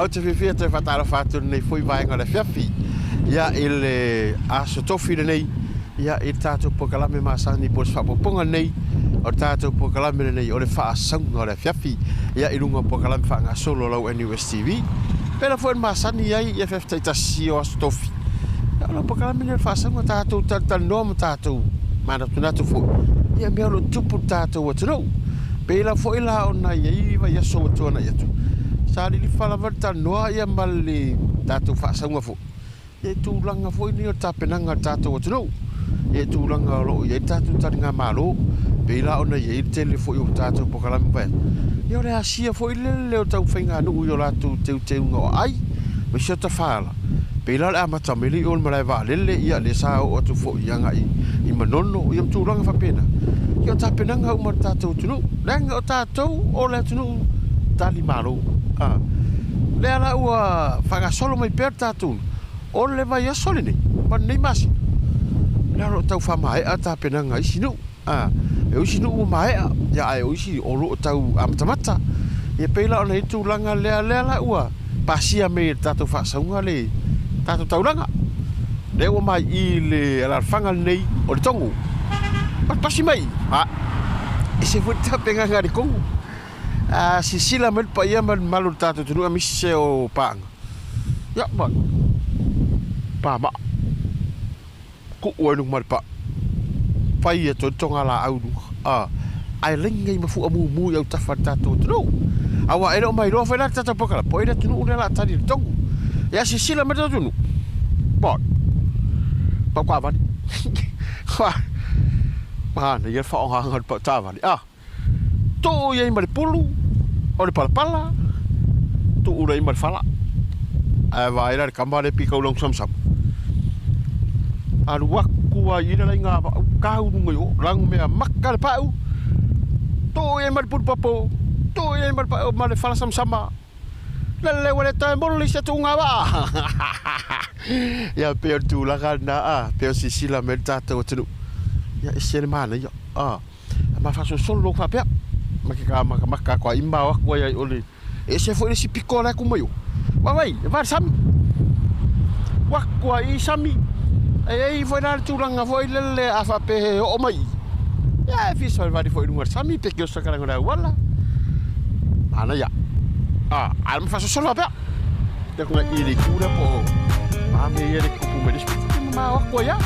au te whiwhia te whatara whātua nei fui vaenga le whiawhi. Ia ele aso tofi nei, ia i tātou pokalame māsani po se whapoponga nei, o tātou pokalame nei o le whaasaunga o le whiawhi. Ia i runga pokalame whaanga solo lau NUSTV. Pera fuen māsani ai ia whiawhi tasi o aso tofi. Ia o lau pokalame nei le whaasaunga tātou tanoa ma tātou mana tunatu fu. Ia mea lo tupu tātou atunau. Pela fo ila ona ia vai aso tuana ia tu. Sali li fala varta noa ia mali tātou whaasaunga fu. Ia tūlanga fo ini o tāpenanga tātou atunau. Ia tūlanga lo ia tātou taringa malo. Pela ona ia tele fo i o tātou pokalame vai. Ia le asia fo ile leo tau whainga anu i o lātou teu ngā ai. Me siota whaala. Pela le amatamili o le marai waalele ia le saa o atu fo ianga i manono. Ia tūlanga whapena. Ia tāpenanga umar tātou atunau. Lenga o tātou o le atunau tali malo. Le ala ua whangasolo mai per tātou. O le vai asole nei. Man nei masi. Le ala o tau whamaea tāpenanga isi nu. E usi nu umaea. Ia ai usi o lo o tau amatamata. Ia peila o nei tūlanga le ala ua. Pasia me tātou whaasaunga le tātou tauranga. Le ua mai i le ala whangal nei o le tongu. Pasi mai. E se fwoi tāpenga ngari kongu. Si sila mai pa ia man malu tātou tunu a misi o paanga. Ya man. Pa ma. Ku uenu mari pa. Pai e tonga la au nu. Ai lengai mafu amu mu au tafa tātou tunu. Awa ere o mai roa whaina tātou pokala. Po ere tunu une la tari le tongu. Ya si sila mai tātou tunu. Bon. Pa kwa vani. Kwa. Mana ia whaonga pa tāwani. Tō ia i mare pulu. O le palapala. Tō ura i mare whala. Waira le kamare pika ulang samsam. Aru waku a ina lai ngā kau nunga yo. Rangu mea maka le pau. Tō ia i mare pulu papo. Tō ia i mare whala samsama. Lele wale tae molo li sa tūnga wa. Ia peo tūlanga na peo sisila me tātou atinu. Ya ese mana ya ma faso solo fa pia maka kwa imba wa kwa ya ole ese foi esse picola com meu vai sami wa kwa i sami ai foi na tulanga foi lele afa pe o mai ya fiso vai foi no sami pe que eu só quero wala ana ya alma faso solo pia de com ele cura po ma me ele com me respeito ma wa kwa ya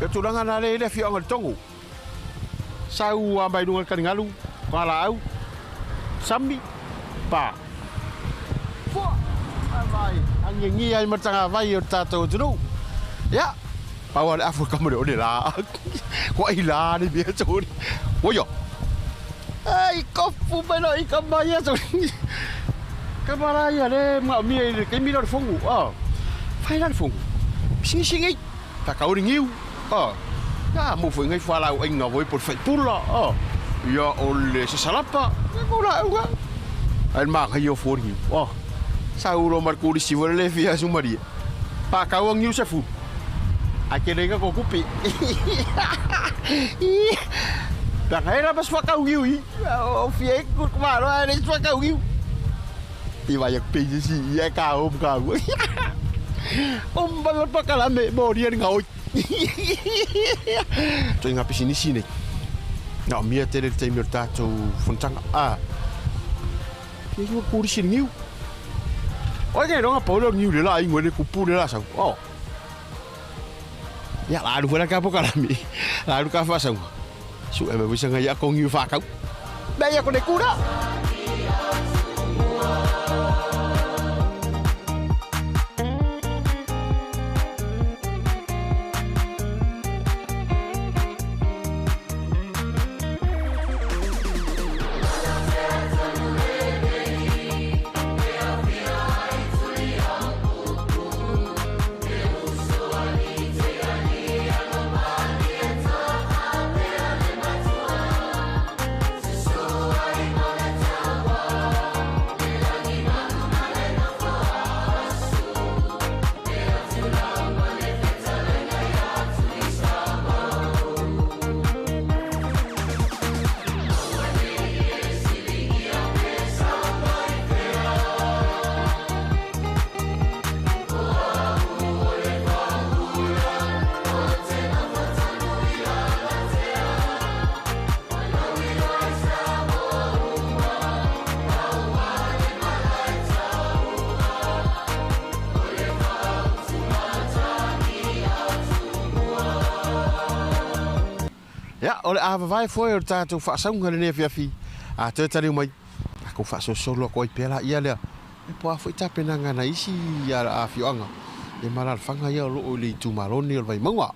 Tulanga na le fi ang tongu. Sau ambai dungal kaningalu, kala au. Sami pa. Fo vai ang ngi ai matanga vai o tato tunu. Ya. Pawal afu kamere o la. Ko ila ni bia chori. Oyo. Ai kofu belo I kamaya chori. Kamara ya le ma mi ke mi no fongu. Fai na fongu. Sing ta ka ori ngiu. Ya mo foi ngai fala o inga voi por fai pula. Ya ole se salapa. Pula uga. Al ma yo fori. Sauro marcuri si vole le fia su Maria. Pa ka o ngiu se fu. Aquele que ocupe. Da era pas fa ka ngiu. O fie ku ma ro ele fa ka ngiu. I vai a pedir si ia ka o ka. Balot pa kala me morir ngau. Tô inga piscina sini. Não, minha tele tem meu tato fontanga. Que eu por sinil. Olha, não a Paulo niu de lá, ingwe ku pu de lá sa. Ya lá do fora ka po kala mi. Lá do ka fa sa. Su e me bisa ngaya ko ngiu fa ka. Baya ko de cura. Ya, ole ava vai foi o tātou whaasaunga ne fiafi. A te tari mai. Ako whaasosolo ko i pēla ia lea. E poa foi tapenanga na isi ia a fioanga. E maral whanga ia o loo li tumaroni o vai maua.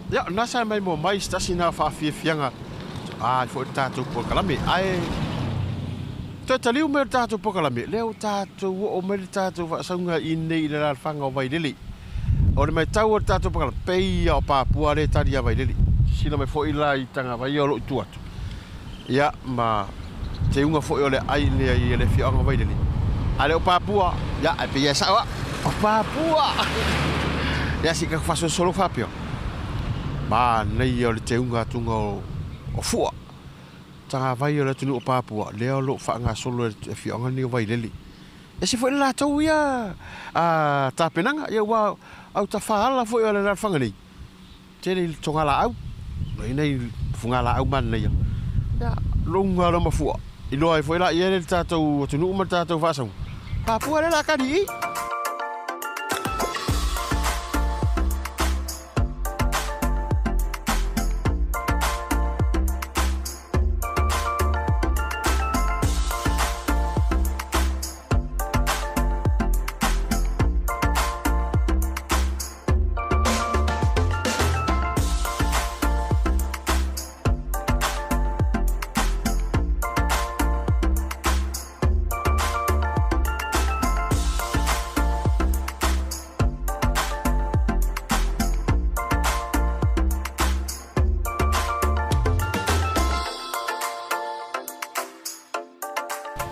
Ya, nasa mai mo mai stasi na whaafiafianga. Ai, fo tātou pokalame. Ai, te taliu me tātou pokalame. Leo tātou o me tātou whaasaunga i nei le whanga o Vailili. O le mai tau o tātou pokalame. Pei o Papua le tari a Vailili. Sina mai fo i la i tanga vai o lo tu atu. Ya, ma te unga fo i o le ai le whianga o Vailili. Ale o Papua, ya, ai pei e sawa. O Papua! Ya, si ka whaso solo whapio. Ma nei o le te unga tunga o fua. Tanga vai o le tunu o Papua. Leo lo whaanga solo e whianga ni o Vailili. E se fo i la tau ia ta penanga. Ia wa au ta whaala fo i o le la whanga ni. Tēnei tonga la au. Nei funga la au man nei. Ia longa lo ma fua. I loa e fo i la ia le tātou tunu uma tātou whaasau. Papua le la kari i.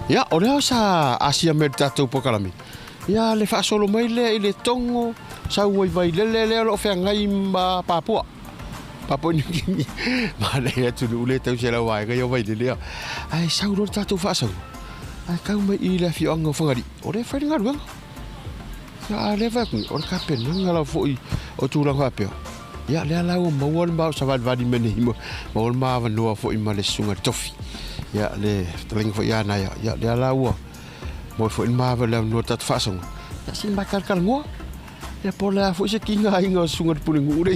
Ya, o leo sa asia me tātou pokalami. Ya, le whaasolo mai le i le tongo, sa uai vai lele lo whea ngai ma Papua. Papua New Guinea. Ma le atu ni ule tau se la wai ngai o vai lele. Ai, sa uro tātou whaasolo. Ai, kau mai i le whioanga whangari. O le whairi ngā ruanga. Ya, le whakungi, o le kapenanga la fo i o tūrang hapeo. Ya, le alau maua le mau sa vadi mene himo. Maua le mawa noa fo i ma le sunga tofi. Ya le teling fo ya na ya le ala wa mo fo in ma le no tat fa song ya sin bakal kal ngo ya pola fo se kinga inga sunga puning ure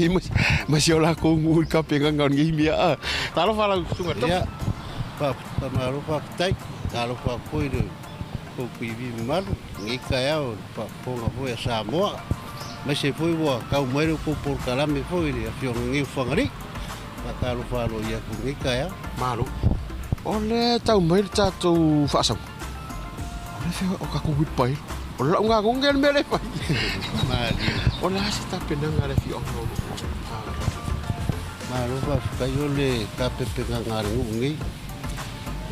mas yo la ko ngur ka penga ngon ngi mia talo fala sunga ya pa maru pa tai talo pa poido ko pivi mal ngi ka ya pa po nga fo ya Samoa Masih foi wa kau mai ko por kalame foi a fiong ngi fangari. Ka lo fa lo ia ku ngi ka ya. Malu. Ole tau mai tatu fasam. Ole fe o ka ku wit pai. Ole nga ko ngel mele pai. Mari. Ole asi ta penang ale fi ong no. Malu fa ka yo le ka pepe nga ngi.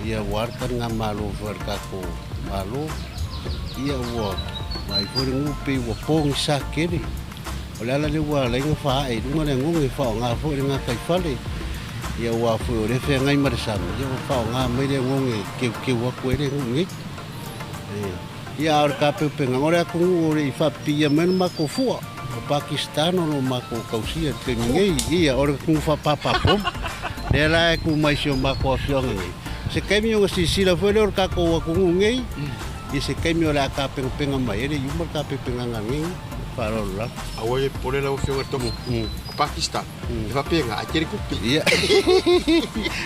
Ia warkan nga malu fa ka ko malu. Ia wa mai foi ngupi wa pong sakiri. Ole ala le wa le fa ai dunga le ngungi fa nga foi nga kai fale. Ia wa foi le fe ngai mar sam. Ia fa nga mai le ngungi ke wa ko le ngungi. Ia ar ka pe nga ora ku ore fa pia men ma ko fu. Pakistan no ma ko kausia ke ngai ia ora ku fa papa pom. Le la ku mai sio ma ko fio ngai. Se kemio si sila foi le ka ko ku ngai. I se kemio la ka penga mai ele yumar ka penga ngai. Parola. Awai pole la ofio tomo. Pakistan. Va penga akere kupi. Iya.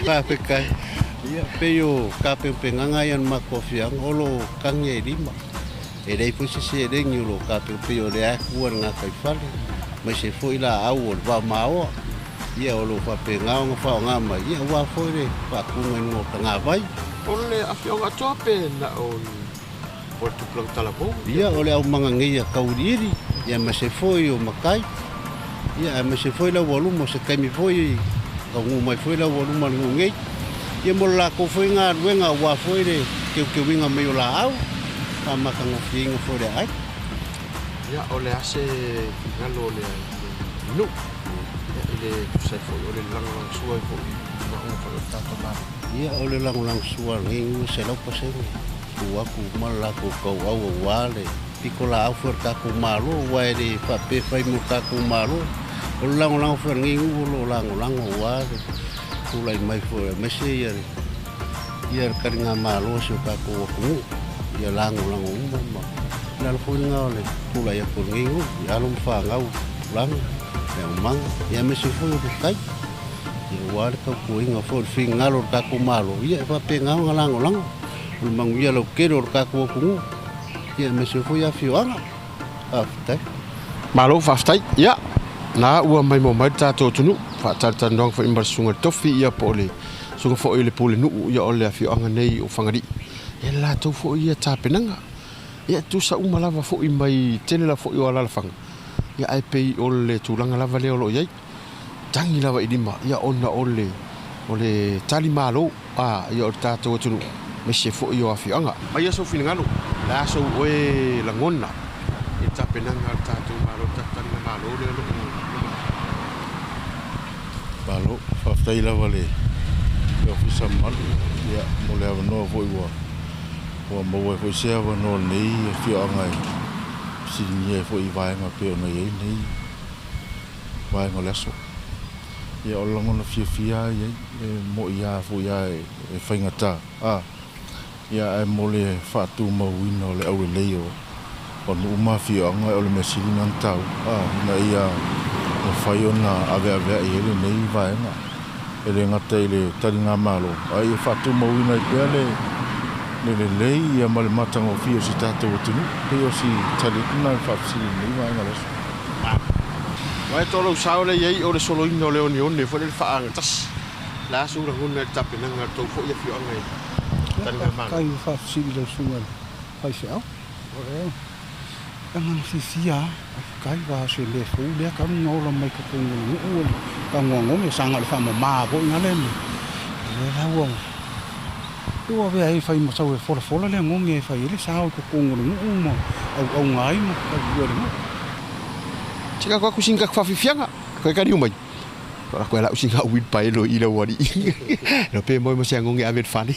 Pa pekai. Iya peyo ka penga ngayan makofiang olo kangye lima. E dei fu se de nyulo ka peyo de aku nga kai fale. Mas se foi la au va mao. Iya olo fa penga nga nga mai. Iya wa foi de pa ku ngeno nga vai. Ole afio nga tope na on. Por tu plong talabo. Iya ole au manga ngia kaudiri. Ia mas se foi o makai. Ia mas se foi la volumo se kai mi foi. Ka ngu mai foi la volumo ngai. Ia mo la ko foi nga wenga wa foi de ke winga me la au. Pa maka ngofinga foi de ai. Ia ole ase ngalo le. No. Ia ile tu sai foi ole lang suai foi. Na un pa tato ma. Ia ole lang suai ngi se lo pa se. Aku mala ko kau au wale. Pikola au for ka ku malu wai de fa pe fai mu ka ku malu ulang for ngi ulang wa ulai mai for mese yer kan nga malu su ka ku ya lang umma lal fu nga le pula ya ku ngi ya lum fa ngau lang ya mang ya mese fu kai ya war ka ku nga for fi ngalo ka ku malu ya fa pe ngau lang mang ya lo kero ka ku ia mesu foi a fioanga. Aftai. Malo faftai. Ya. Na ua mai mo mai tato tunu. Fa tartan dong fa imbar sunga tofi ia pole. Sunga fo ile pole nu ia ole a fioanga nei o fangari. Ia la to fo ia tapenanga. Ia tu sa uma lava fo mai tele la fo ia la fanga. Ia ai pei ole tulanga lava le lo ia. Tangi lava idima ia ona ole tali malo. Ia o tato tunu. Mese fo ia a fioanga. Mai ia so finangalo. La so oe la ngona e tapenanga tatu malo tatanga malo le lo balo faftai la vale yo fisa mal ya mo le no voi wa mo foi se va no nei fi anga si nie foi vai ma pe no ye nei vai mo le so ya o longo no fia ye mo ia fo ya e faingata ia e mole fatu mo wino le au leo o no mafia nga o le mesini nan tau na ia o faiona ave ele nei vai nga ele ngata ele taringa malo ai fatu mo wino le lei ia male matango fio si tato tunu pe o si tali na fafsi nei vai nga leso vai tolo saule ye o le solo ino le oni fo le fa tas la su la hunna tapenanga to fo ia fio nga kai fa silo suan fai sao ore ang sisia kai va se le fu le kam no la mai ka ko no ka ngo me sanga le fa ma bo ngale le la wo tu ave ai fai mo sau fo le ngo nge fai le sao ko ngo no mo au ngai mo ka yo chika kwa kusinga kwa fifianga kwa kari umai kwa kwa la usinga win pai lo ila wari no pe mo se ngonge avet fani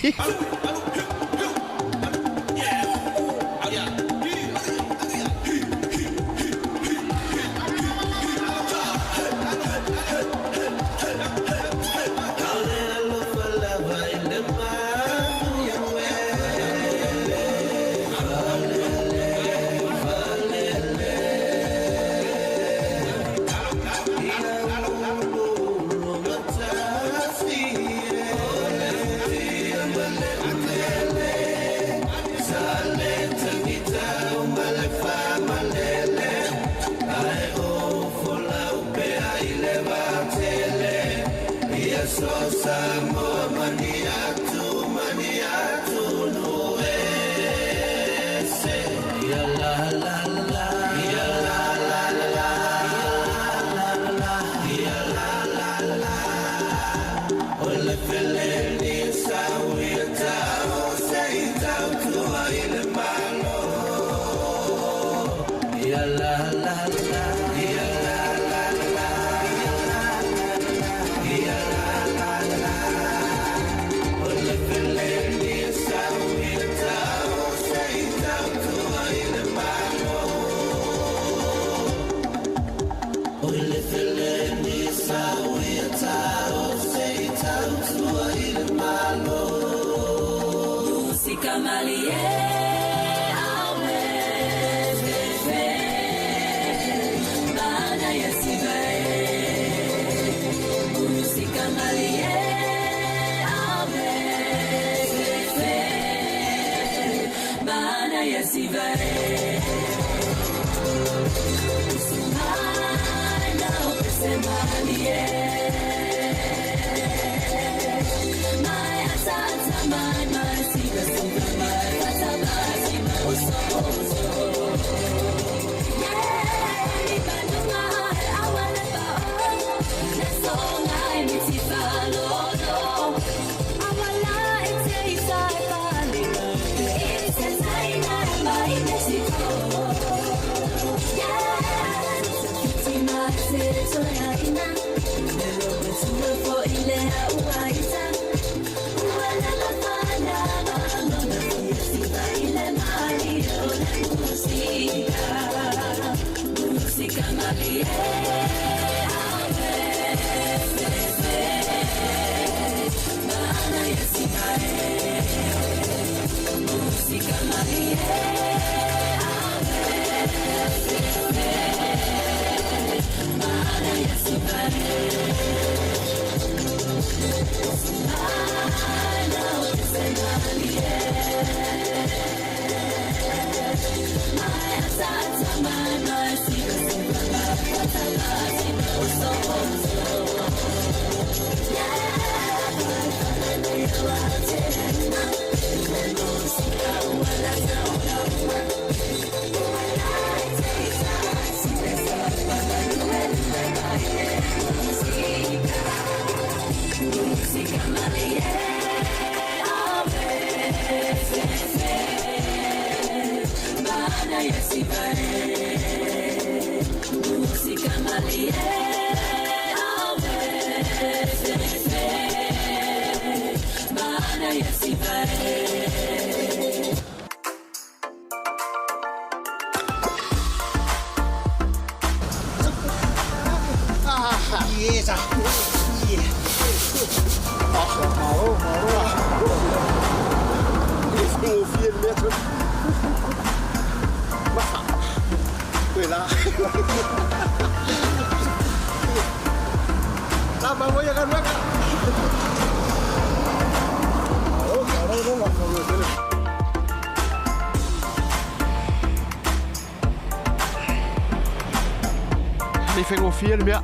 Ni fengo fiel mea.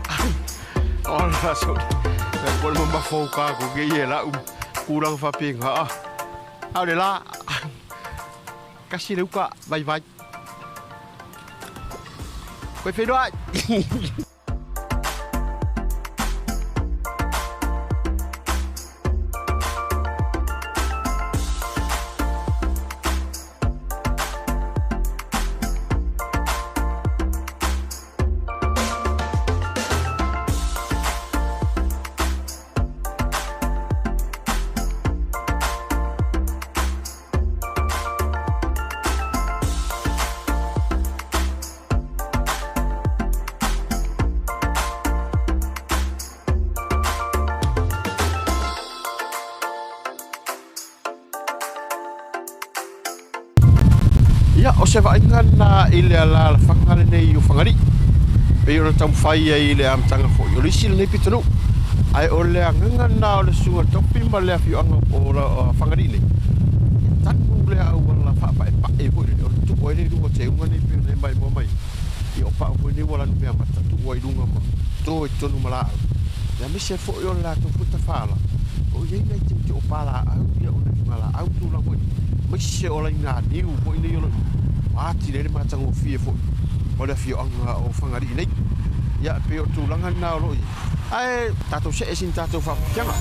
Ola so. Pol mo ba fo ka ko ge ye la kurang fa ping ha. Au de la. Kasi lu ka bye bye. Quay phía đoạn. Ya, o se vainga na ile ala whangare nei o whangari. Pe o na tau whai e ile am tanga fo. O lisi nei pitanu. Ai o le anganga na o le sunga topi ma le afi anga o la whangari nei. Tanu le au ala whapa e pa e po ile. O le tuko e nei runga te unga nei pio nei mai mo mai. I o pa o nei wala numea mata tuko e runga ma. Tro e tonu ma la au. Ya me se fo i o la tu futa whala. O iei nei te o pala au ia o nei wala au tu la moi. Mai se o la inga niu po i nei o la. Ati le matang fie fo. Ola fio anga o whangari nei. Ia pe o tūlanga nā roi. Ai tātou se esin tātou whaputianga.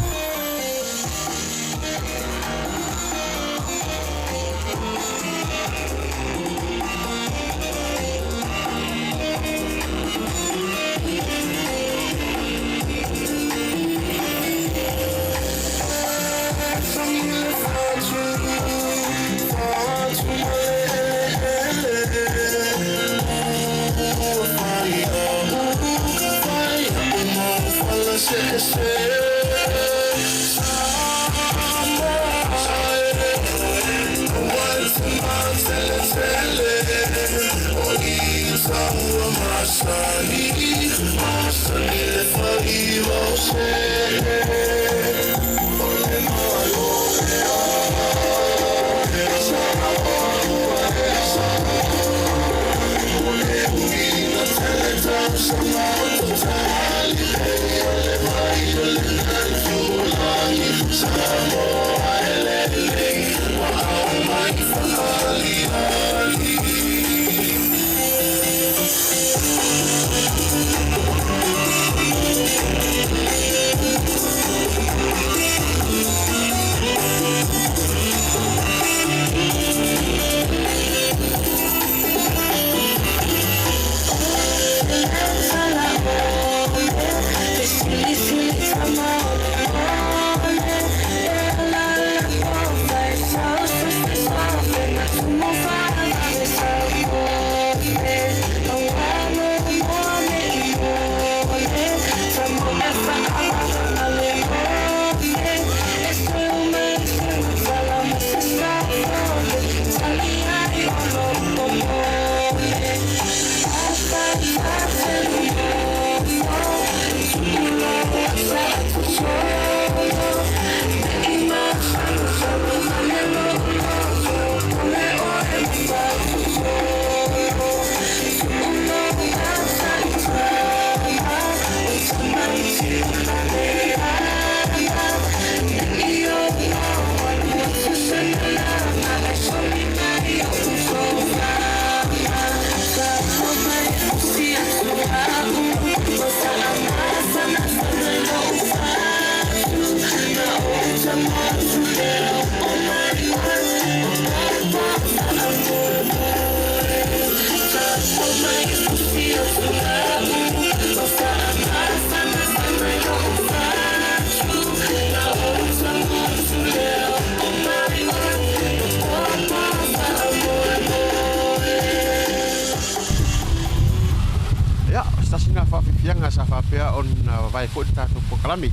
Stasina whawhiwhianga sa whapea on vai fo tātou pokalami.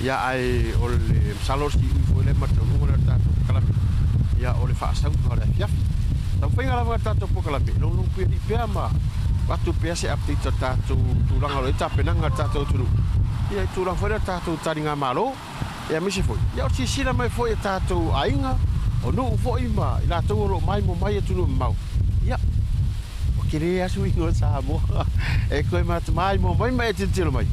Ia ai o le msalosi ui fo le mata umura tātou pokalami. Ia o le whaasau o le fiafi. Tau whainga lawa tātou pokalami. Nung pia di pia ma watu pia se update tātou tūranga lo e tāpenanga tātou turu. Ia i tūranga whaira tātou taringa malo. Ia misi foi. Ia o sisira mai foi e tātou ainga. O nuu foi ma i la tau ro mai mo mai e tunu mau. Ia. Kere swing sa mo e koe mat mai mo mai te tiro mai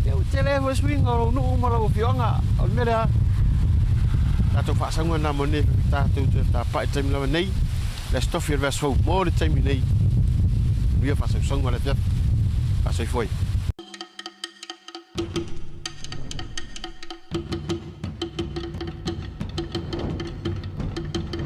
e o tele vo swing o no mara o fionga o mera tato fa sanga na mo ne tato ta pa time la nei la stof hier was fo mo de time nei wie fa sanga la pia fa foi